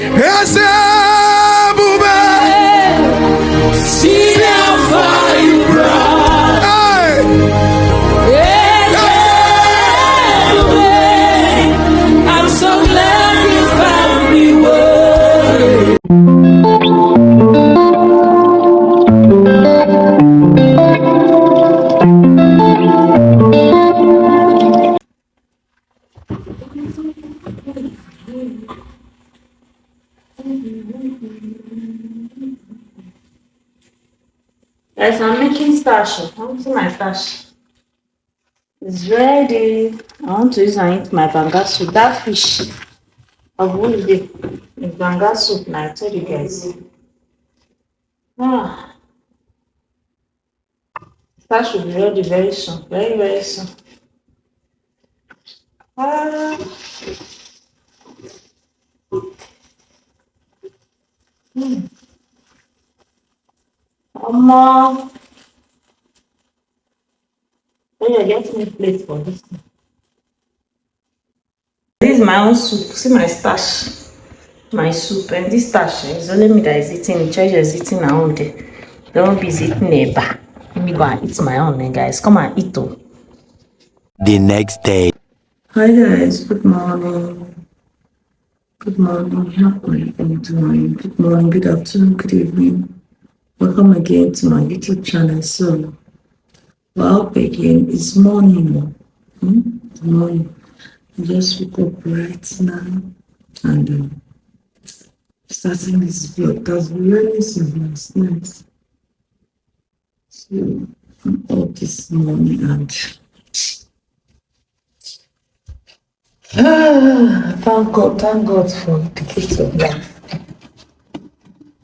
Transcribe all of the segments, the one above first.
Esse bube, See how far you brought. hey, I'm so glad you found me worthy. Guys, I'm making stash. I want to see my stash. It's ready. I want to use and eat my banga soup. That fish of Wednesday is banga soup. Now I told you guys. Ah, stash will be ready very soon. Very, very soon. Ah. Mama. Oh yeah, get me a plate for this. This is my own soup. See my stash. My soup. And this stash is only me that is eating. The church is eating her own day. Don't be eating a bar. Let me go and eat my own, guys. Come and eat too. The next day. Hi guys, good morning. Good morning, how are you doing? Good morning, good afternoon, good evening. Welcome again to my YouTube channel. So, we're up again. It's morning. It's morning. I just woke up right now and starting this vlog. That's really since last night. So, I'm up this morning and thank God for the gift of life.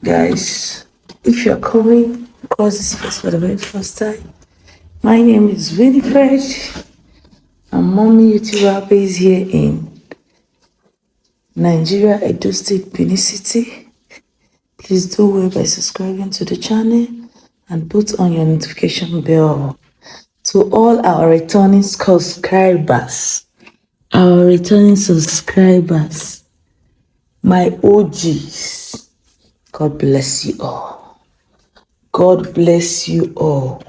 Guys, if you're coming across this place for the very first time, my name is Winifred. I'm mommy YouTuber based here in Nigeria, Edo State, Benin City. Please do well by subscribing to the channel and put on your notification bell. To all our returning subscribers, my OGs, God bless you all. God bless you all.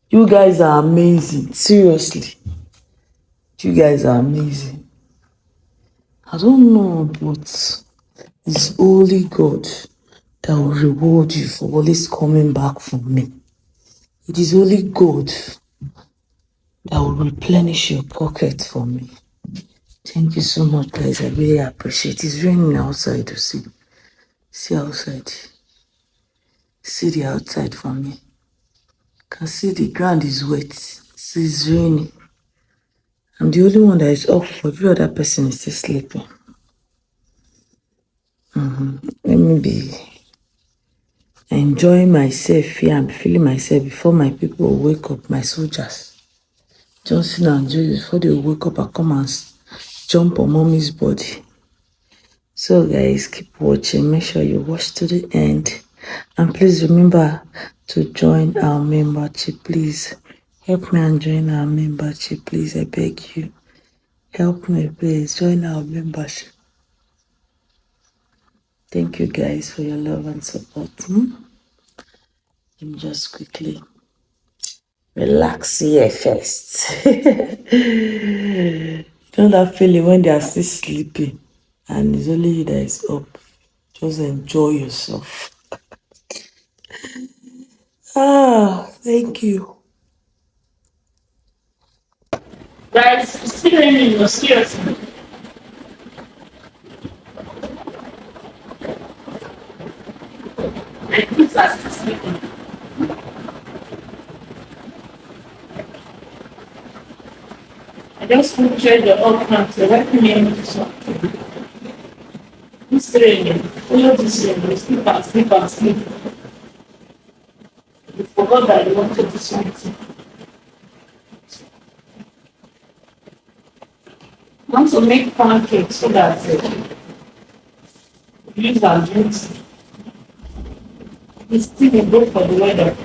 You guys are amazing. Seriously. You guys are amazing. I don't know, but it's only God that will reward you for always coming back for me. It is only God that will replenish your pocket for me. Thank you so much, guys. I really appreciate it. It's raining outside to see. See outside. See the outside for me. Can see the ground is wet. See, it's raining. I'm the only one that is up. Every other person is still sleeping. Let me be enjoying myself here and feeling myself before my people will wake up, my soldiers. Johnson and Joey, before they will wake up and come and jump on mommy's body. So guys, keep watching. Make sure you watch to the end. And please remember to join our membership. Please help me and join our membership. Please, I beg you. Help me, please. Join our membership. Thank you guys for your love and support. Let me just quickly relax here first. You know that feeling when they are still sleeping and it's only you that is up. Just enjoy yourself. Thank you. Guys, it's still raining. No, seriously. My kids are still sleeping. I just want to share the old country. Let me into something. It's raining. Follow this rain. Sleep and sleep and sleep. You forgot that you wanted to do something. I want to make pancakes so that use our drinks. It's still good for the weather.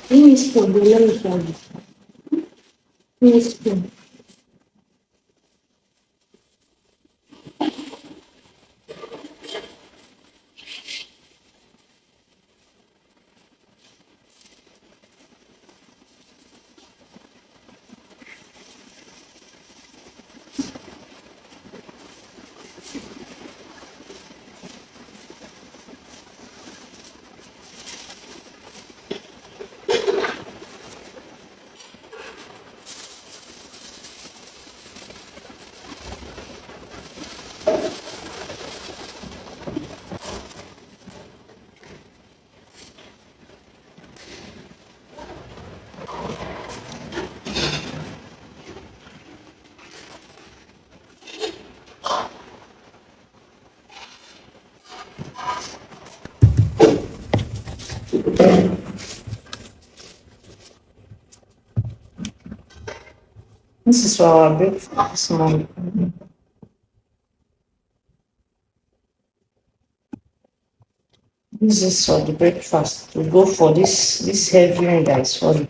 Give me spoon, let me try this. Give me spoon. This is for our breakfast this morning. This is for the breakfast. We go for this heavy one that is for the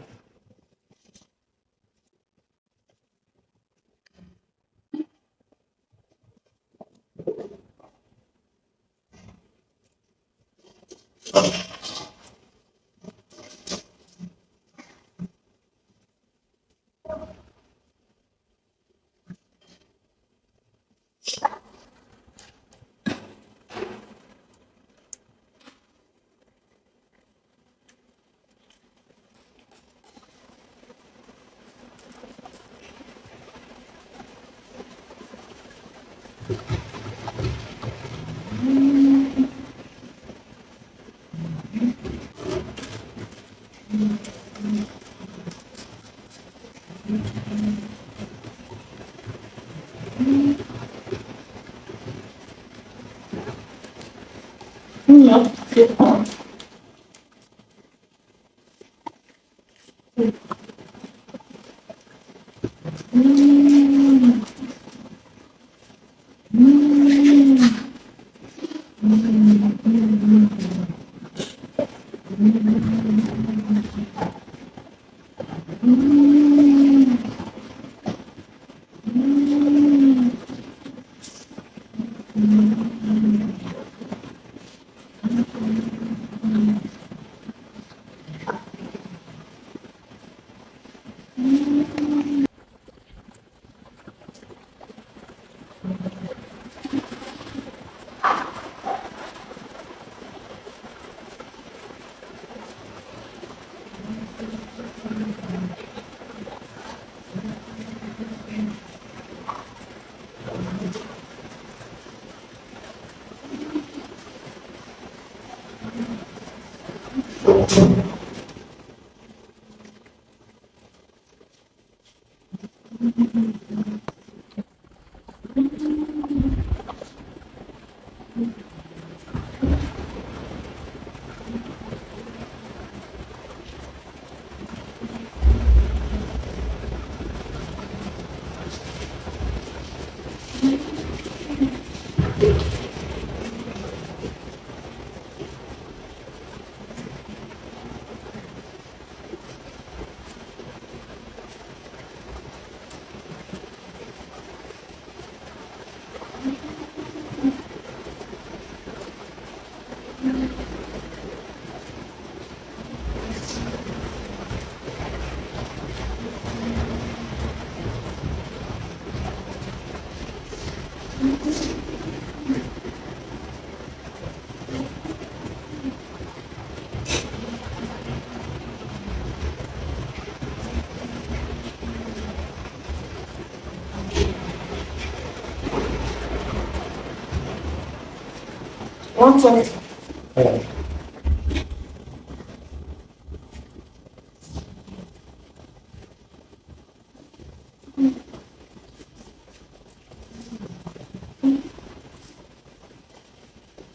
one twenty.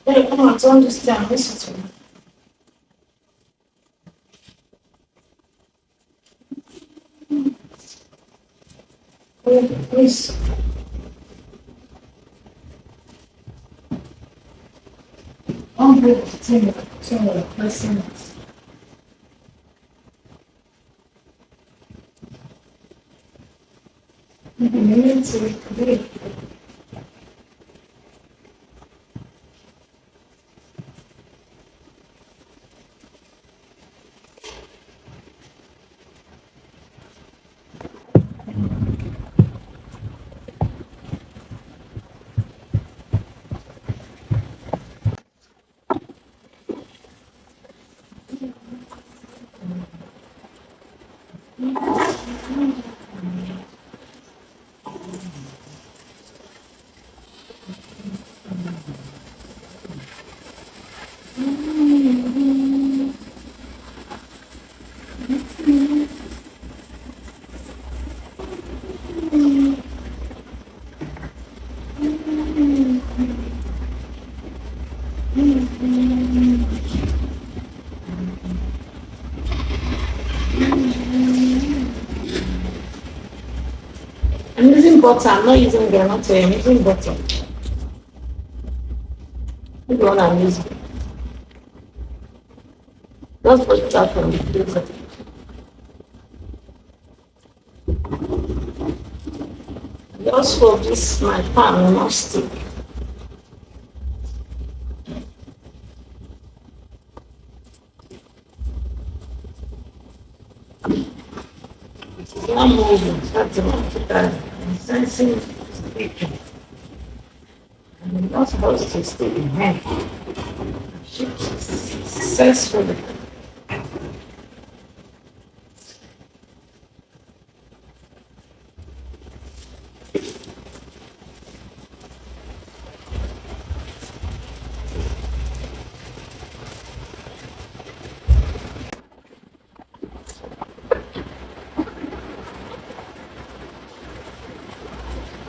Hey, come on, turn this down. Listen to me. Please. I'm good. Listen. I'm using butter. I'm not using groundnut oil. I'm using butter. This one I'm using. Just put it out from the freezer. Just hope this my pan will not stick. It's not moving. That's the one that I'm sensing sticking. I'm not supposed to stick in here. Successfully.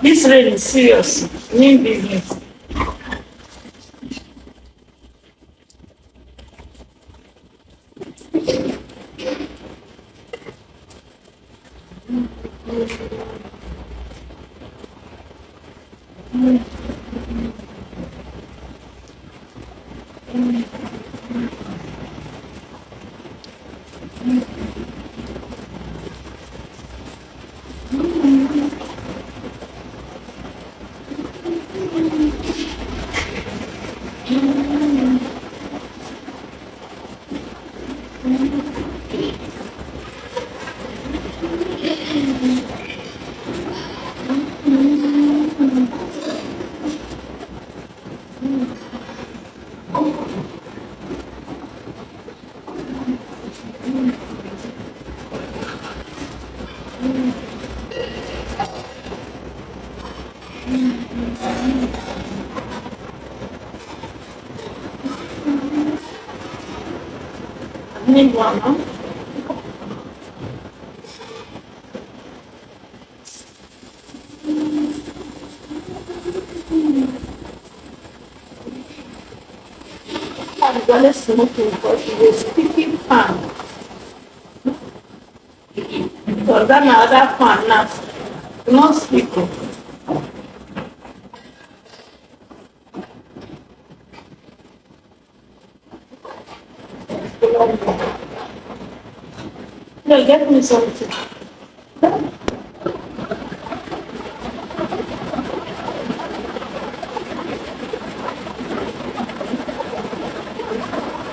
This rain is serious. Mean business. I need one, huh? I'm gonna smoke it because it's a sticky pan. Because that other pan now, not sticky. No, get me something.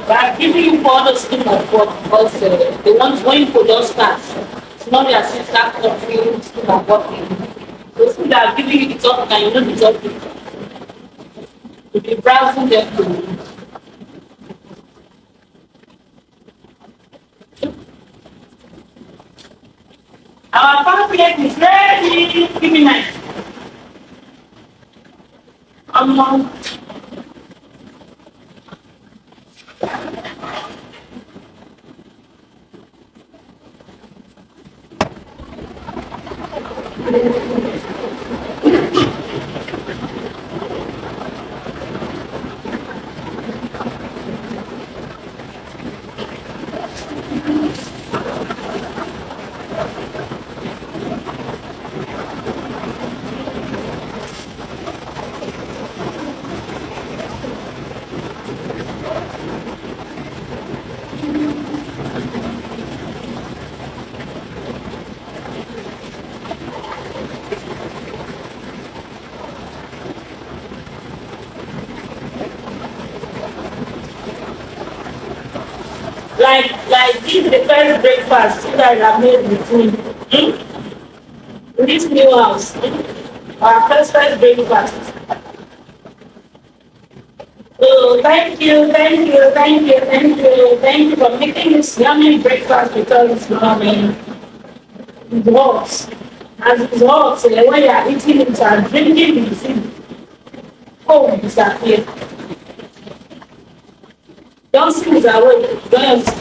They are giving you all the scheme of work because they want when you produce tax. It's not their sister country scheme of working. Those people that are giving you the topic and you know the topic. You'll be browsing them to our pancake is ready. Give me mine. like this is the first breakfast you guys have made with me. In this new house. Our first breakfast. Oh, thank you for making this yummy breakfast because it's yummy. It's hot. As it's hot, when you are eating it and drinking the food, oh, disappear. Johnson is away.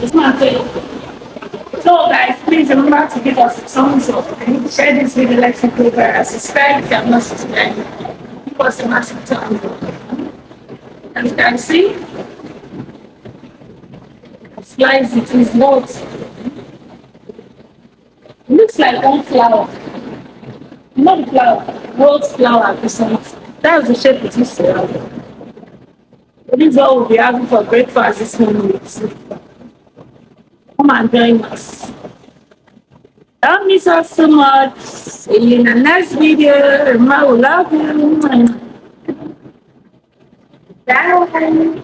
It's not thing. So guys, please remember to give us a thumbs up and share this video, like and subscribe if you have not subscribed. Give us a massive thumbs up. As you can see, slice it is not. It looks like one flower. Not flower, rose flower. That's the shape it is. This is what we'll be having for breakfast this morning. Come and join us. Don't miss us so much. See you in the next video. Remember, we love you. Bye.